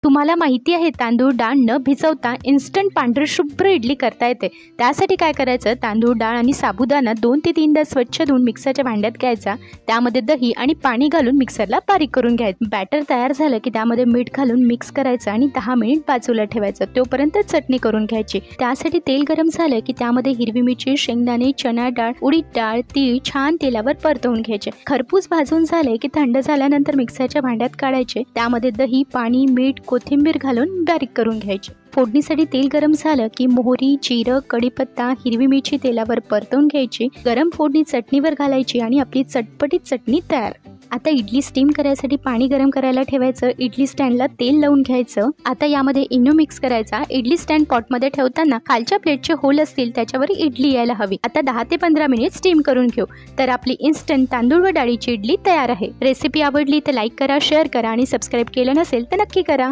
तुम्हाला माहिती आहे तांदूळ डाळ न भिजवता इन्स्टंट पांढरी शुभ्र इडली करता येते। त्यासाठी काय करायचं, तांदूळ डाळ आणि साबुदाणा 2 ते 3दा स्वच्छ धुवून मिक्सरच्या भांड्यात घ्यायचा। त्यामध्ये दही आणि पाणी घालून मिक्सरला बारीक करून घ्यायचं। बॅटर तयार झालं की त्यामध्ये मीठ घालून मिक्स करायचं आणि 10 मिनिट बाजूला ठेवायचं। तोपर्यंत चटणी करून घ्यायची। त्यासाठी तेल गरम झालं की त्यामध्ये हिरवी मिरची, शेंगदाणे, चणा डाळ, उडीद डाळ, तीळ छान तेलावर परतवून घ्यायचे। खरपूस भाजून झाले की थंड झाल्यानंतर मिक्सरच्या भांड्यात काढायचे। त्यामध्ये दही, पाणी, मीठ, कोथिंबीर घालून बारीक करून घ्यायचे। फोडणीसाठी तेल गरम झालं की मोहरी, जिरं, कढीपत्ता, हिरवी मिरची तेलावर परतवून घ्यायची। गरम फोडणी चटणीवर घालायची आणि आपली चटपटीत चटणी तयार। आता इडली स्टीम करायसाठी पाणी गरम करायला ठेवायचं। इडली स्टँडला तेल लावून घ्यायचं। आता यामध्ये इनो मिक्स करायचा। इडली स्टँड पॉटमध्ये ठेवताना खालच्या प्लेटचे होल असतील त्याच्यावर इडली यायला हवी। आता 10 ते 15 मिनिट स्टीम करून घेऊ। तर आपली इन्स्टंट तांदूळ व डाळीची इडली तयार आहे। रेसिपी आवडली तर लाईक करा, शेअर करा आणि सबस्क्राईब केलं नसेल तर नक्की करा।